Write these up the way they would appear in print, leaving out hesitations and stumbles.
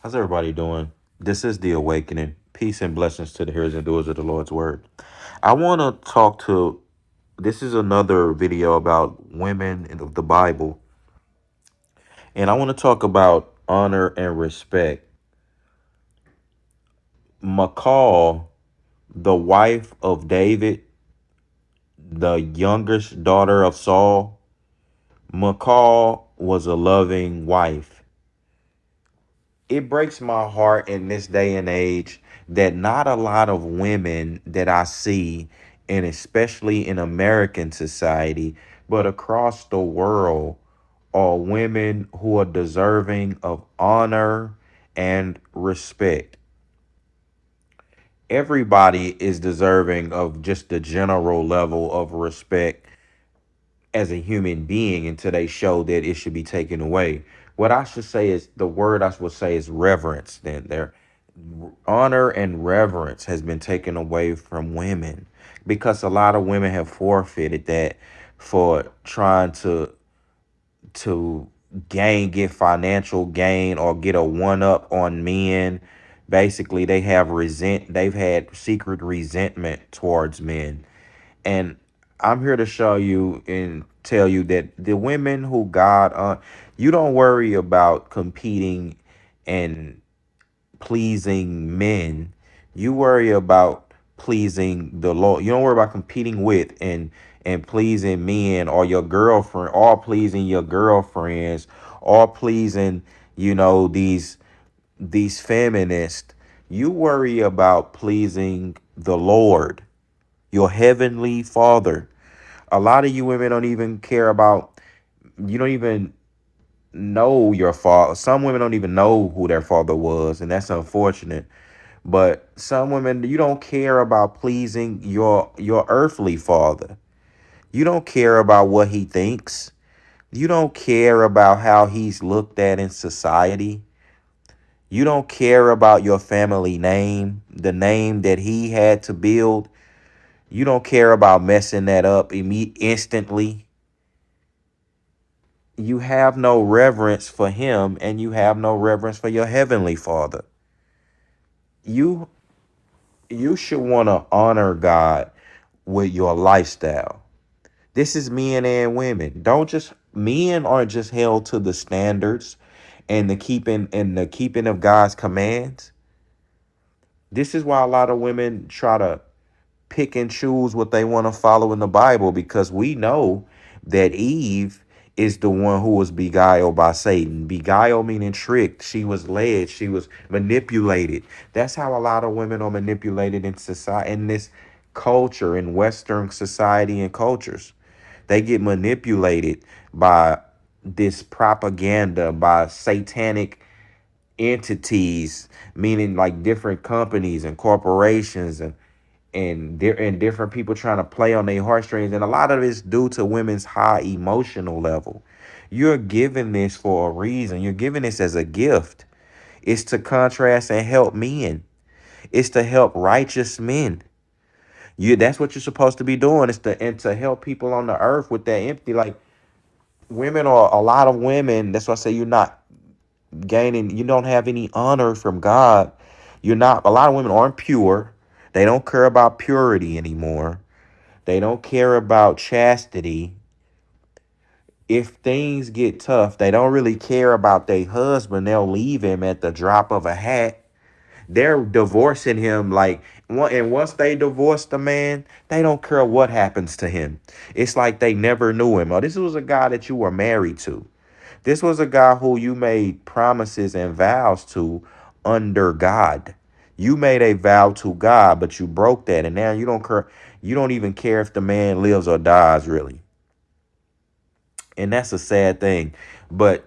How's everybody doing? This is The Awakening. Peace and blessings to the hearers and doers of the Lord's Word. I want to talk to, this is another video about women in the Bible, and I want to talk about honor and respect. Michal, the wife of David, the youngest daughter of Saul, Michal was a loving wife. It breaks my heart in this day and age that not a lot of women that I see, and especially in American society, but across the world, are women who are deserving of honor and respect. Everybody is deserving of just the general level of respect as a human being until they show that it should be taken away. What I should say is the word I would say is reverence. Then their honor and reverence has been taken away from women because a lot of women have forfeited that for trying to get financial gain or get a one up on men. Basically, they've had secret resentment towards men, and I'm here to show you and tell you that the women who you don't worry about competing and pleasing men. You worry about pleasing the Lord. You don't worry about competing with and pleasing men or your girlfriend or pleasing your girlfriends or pleasing, these feminists. You worry about pleasing the Lord, your heavenly Father. A lot of you women don't even care about, you don't even know your father. Some women don't even know who their father was, and that's unfortunate. But some women, you don't care about pleasing your earthly father. You don't care about what he thinks. You don't care about how he's looked at in society. You don't care about your family name, the name that he had to build. You don't care about messing that up instantly. You have no reverence for him, and you have no reverence for your heavenly father. You you should want to honor God with your lifestyle. This is men and women. Don't just Men aren't just held to the standards and the keeping of God's commands. This is why a lot of women try to pick and choose what they want to follow in the Bible, because we know that Eve is the one who was beguiled by Satan. Beguiled meaning tricked. She was led. She was manipulated. That's how a lot of women are manipulated in society, in this culture, in Western society and cultures. They get manipulated by this propaganda, by satanic entities, meaning like different companies and corporations and different people trying to play on their heartstrings, and a lot of it's due to women's high emotional level. You're given this for a reason. You're given this as a gift. It's to contrast and help men. It's to help righteous men. That's what you're supposed to be doing. Is to help people on the earth with that empathy. Like, women are a lot of women. That's why I say you're not gaining. You don't have any honor from God. You're not. A lot of women aren't pure. They don't care about purity anymore. They don't care about chastity. If things get tough, they don't really care about their husband. They'll leave him at the drop of a hat. They're divorcing him and once they divorce the man, they don't care what happens to him. It's like they never knew him. Or this was a guy that you were married to. This was a guy who you made promises and vows to under God. You made a vow to God, but you broke that, and now you don't care. You don't even care if the man lives or dies, really. And that's a sad thing. But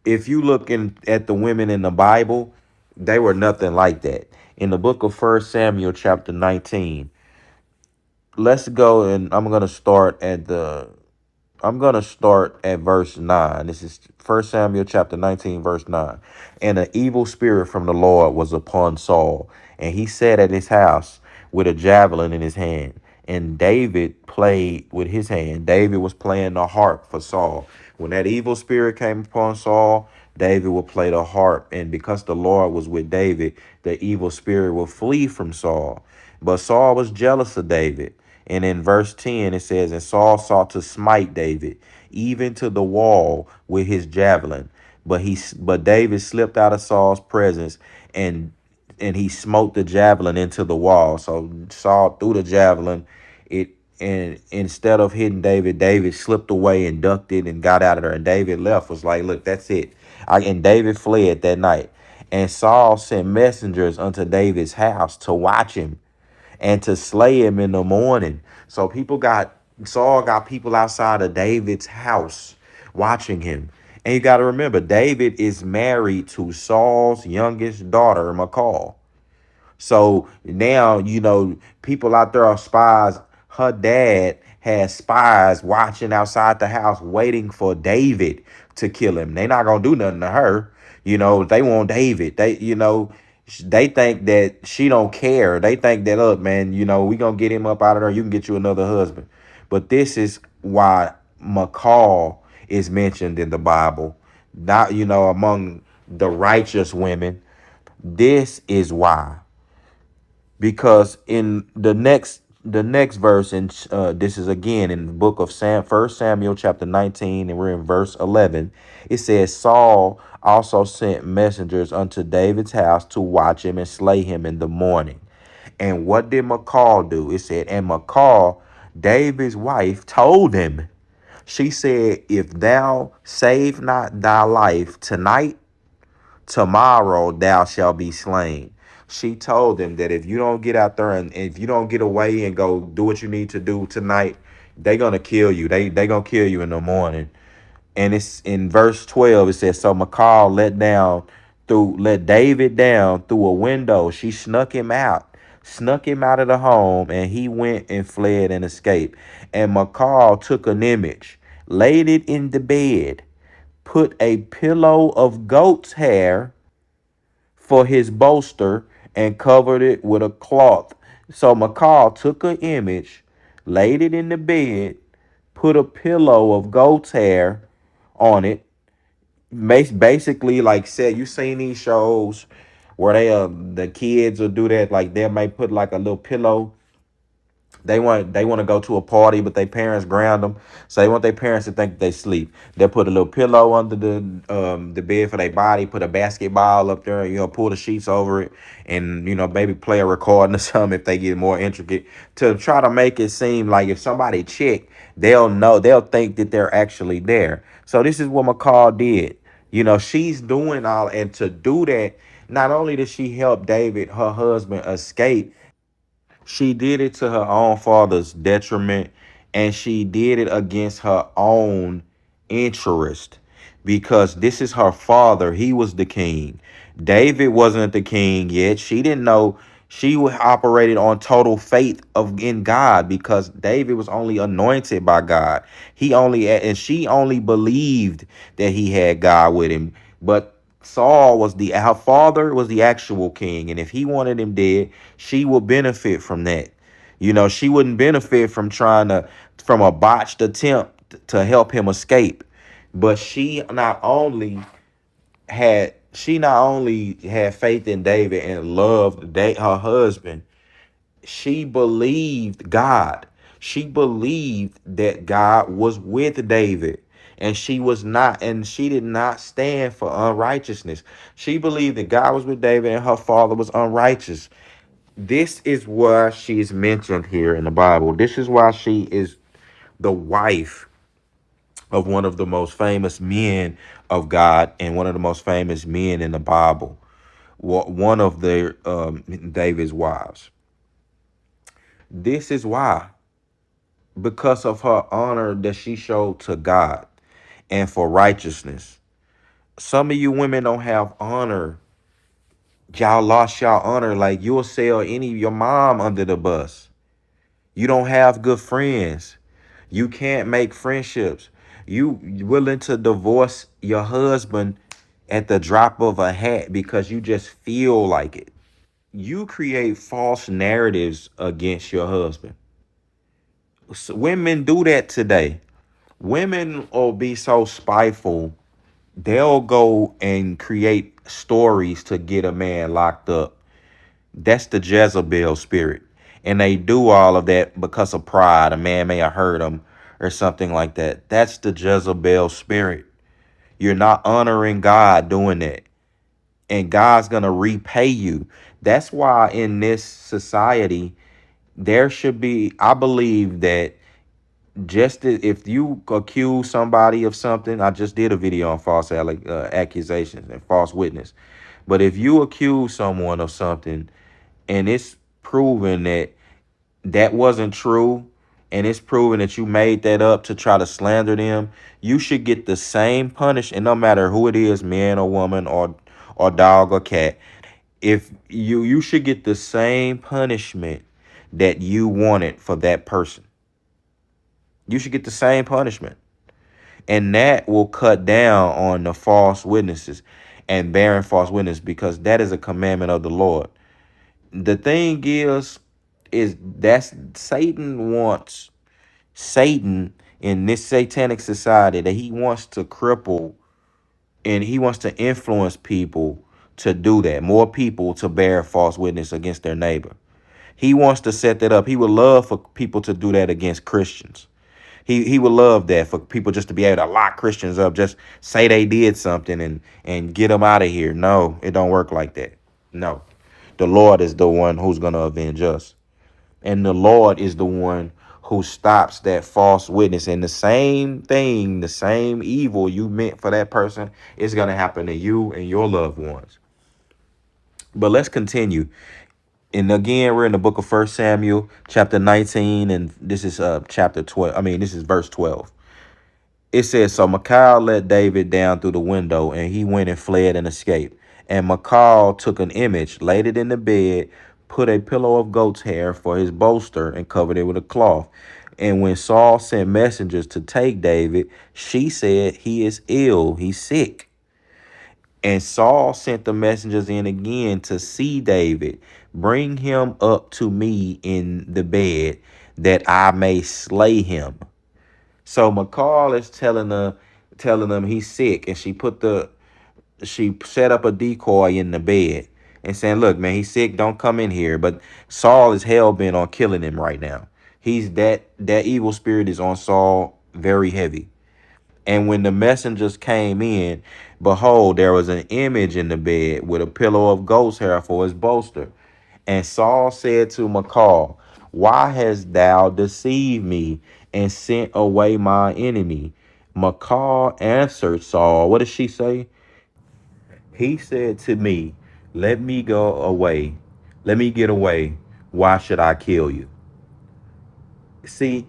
if you look at the women in the Bible, they were nothing like that. In the book of First Samuel, chapter 19, let's go, and I'm gonna start at verse 9. This is First Samuel chapter 19, verse 9. And an evil spirit from the Lord was upon Saul, and he sat at his house with a javelin in his hand. And David played with his hand. David was playing the harp for Saul. When that evil spirit came upon Saul, David will play the harp, and because the Lord was with David, the evil spirit will flee from Saul. But Saul was jealous of David. And in verse 10, it says, and Saul sought to smite David, even to the wall with his javelin. But David slipped out of Saul's presence, and he smote the javelin into the wall. So Saul threw the javelin. It and instead of hitting David, David slipped away and ducked it and got out of there. And David left, was like, look, that's it. And David fled that night. And Saul sent messengers unto David's house to watch him and to slay him in the morning. So Saul got people outside of David's house watching him. And you got to remember, David is married to Saul's youngest daughter, Michal. So now, people out there are spies. Her dad has spies watching outside the house, waiting for David to kill him. They not gonna do nothing to her. They want David. They think that she don't care. They think that, look, man, we gonna get him up out of there. You can get you another husband. But this is why McCall is mentioned in the Bible, not among the righteous women. This is why, because in the next verse, and this is again in the book of First Samuel chapter 19, and we're in verse 11. It says, Saul also sent messengers unto David's house to watch him and slay him in the morning. And what did Michal do? It said, and Michal, David's wife, told him, she said, if thou save not thy life tonight, tomorrow thou shalt be slain. She told him that if you don't get out there, and if you don't get away and go do what you need to do tonight, they gonna kill you. They gonna kill you in the morning. And it's in verse 12. It says, so Michal let David down through a window. She snuck him out of the home, and he went and fled and escaped. And Michal took an image, laid it in the bed, put a pillow of goat's hair for his bolster, and covered it with a cloth. So Michal took an image, laid it in the bed, put a pillow of goat's hair on it. Basically, like said, you seen these shows where the kids will do that, like they might put like a little pillow. They want to go to a party, but their parents ground them. So they want their parents to think they sleep. They put a little pillow under the bed for their body, put a basketball up there, pull the sheets over it, and maybe play a recording or something if they get more intricate, to try to make it seem like if somebody check, they'll think that they're actually there. So this is what McCall did. She's doing all, and to do that, not only did she help David, her husband, escape, she did it to her own father's detriment, and she did it against her own interest, because this is her father. He was the king. David wasn't the king yet. She didn't know. She operated on total faith in God, because David was only anointed by God. She only believed that he had God with him. But her father was the actual king, and if he wanted him dead, she will benefit from that. She wouldn't benefit from a botched attempt to help him escape. But she not only had faith in David and loved her husband. She believed God. She believed that God was with David. And she did not stand for unrighteousness. She believed that God was with David and her father was unrighteous. This is why she is mentioned here in the Bible. This is why she is the wife of one of the most famous men of God and one of the most famous men in the Bible. One of David's wives. This is why, because of her honor that she showed to God and for righteousness. Some of you women don't have honor. Y'all lost y'all honor. Like, you'll sell your mom under the bus. You don't have good friends. You can't make friendships. You willing to divorce your husband at the drop of a hat because you just feel like it. You create false narratives against your husband. So women do that today. Women will be so spiteful they'll go and create stories to get a man locked up. That's the Jezebel spirit. And they do all of that because of pride. A man may have hurt them or something like that. That's the Jezebel spirit. You're not honoring God doing that. And God's going to repay you. That's why in this society, there should be, I believe that if you accuse somebody of something, I just did a video on false accusations and false witness. But if you accuse someone of something and it's proven that that wasn't true, and it's proven that you made that up to try to slander them, you should get the same punishment, no matter who it is, man or woman or dog or cat. If you should get the same punishment that you wanted for that person. You should get the same punishment. And that will cut down on the false witnesses and bearing false witness, because that is a commandment of the Lord. The thing is that's Satan in this satanic society, that he wants to cripple and he wants to influence people to do that. More people to bear false witness against their neighbor. He wants to set that up. He would love for people to do that against Christians. He would love that, for people just to be able to lock Christians up, just say they did something and get them out of here. No, it don't work like that. No. The Lord is the one who's going to avenge us. And the Lord is the one who stops that false witness. And the same thing, the same evil you meant for that person is going to happen to you and your loved ones. But let's continue. And again, we're in the book of 1 Samuel, chapter 19, and this is chapter 12. I mean, this is verse 12. It says, so Michal let David down through the window, and he went and fled and escaped. And Michal took an image, laid it in the bed, put a pillow of goat's hair for his bolster, and covered it with a cloth. And when Saul sent messengers to take David, she said, he is ill, he's sick. And Saul sent the messengers in again to see David. Bring him up to me in the bed, that I may slay him. So Michal is telling them he's sick, and she set up a decoy in the bed and saying, look, man, he's sick, don't come in here. But Saul is hell bent on killing him right now. He's that evil spirit is on Saul very heavy. And when the messengers came in, behold, there was an image in the bed with a pillow of goat's hair for his bolster. And Saul said to Michal, why hast thou deceived me and sent away my enemy? Michal answered Saul. What did she say? He said to me, let me go away. Let me get away. Why should I kill you? See,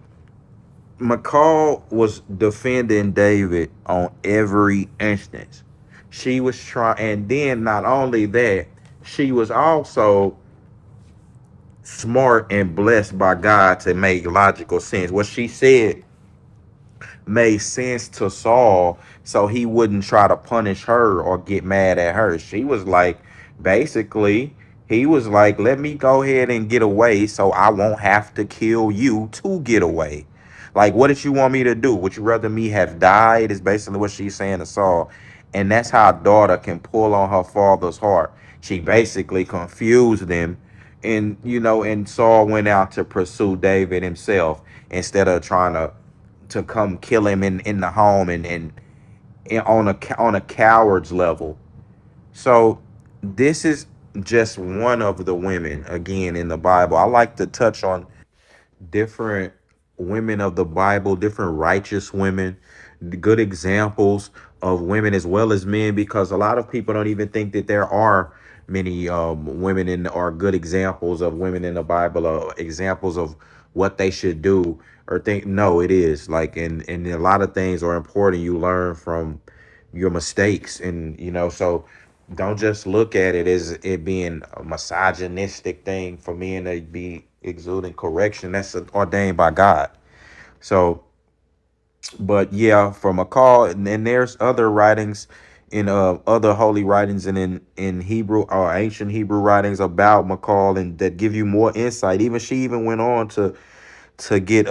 McCall was defending David on every instance. She was trying, and then not only that, she was also smart and blessed by God to make logical sense. What she said made sense to Saul, so he wouldn't try to punish her or get mad at her. She was like, basically, he was like, let me go ahead and get away so I won't have to kill you to get away. Like, what did you want me to do? Would you rather me have died? Is basically what she's saying to Saul. And that's how a daughter can pull on her father's heart. She basically confused them. And, and Saul went out to pursue David himself instead of trying to come kill him in the home and on a coward's level. So this is just one of the women again in the Bible. I like to touch on different women of the Bible, different righteous women, good examples of women as well as men, because a lot of people don't even think that there are many women or good examples of women in the Bible, or examples of what they should do or think. No, it is like, and a lot of things are important. You learn from your mistakes, and so don't just look at it as it being a misogynistic thing for men to be exuding correction. That's ordained by God. So, but yeah, from a call, and there's other writings in other holy writings and in Hebrew or ancient Hebrew writings about McCall, and that give you more insight. Even she even went on to get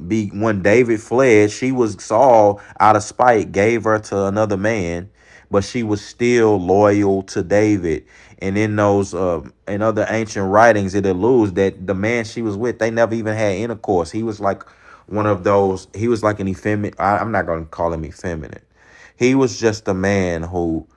be when David fled, she was Saul out of spite gave her to another man, but she was still loyal to David. And in those in other ancient writings, it alludes that the man she was with, they never even had intercourse. He was like one of those. He was like an effeminate. I'm not going to call him effeminate. He was just a man who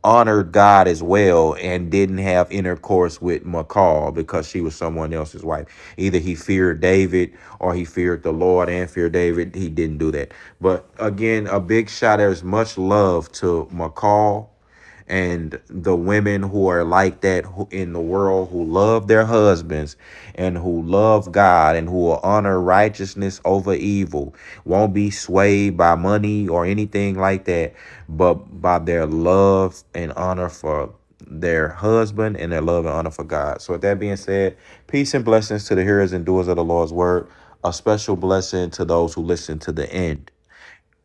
honored God as well and didn't have intercourse with Michal because she was someone else's wife. Either he feared David or he feared the Lord and feared David. He didn't do that. But again, a big shout. There's much love to Michal and the women who are like that in the world, who love their husbands and who love God and who will honor righteousness over evil, won't be swayed by money or anything like that, but by their love and honor for their husband and their love and honor for God. So with that being said, peace and blessings to the hearers and doers of the Lord's word. A special blessing to those who listen to the end.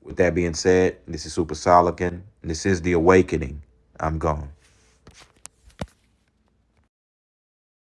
With that being said, this is Super Solican. This is The Awakening. I'm gone.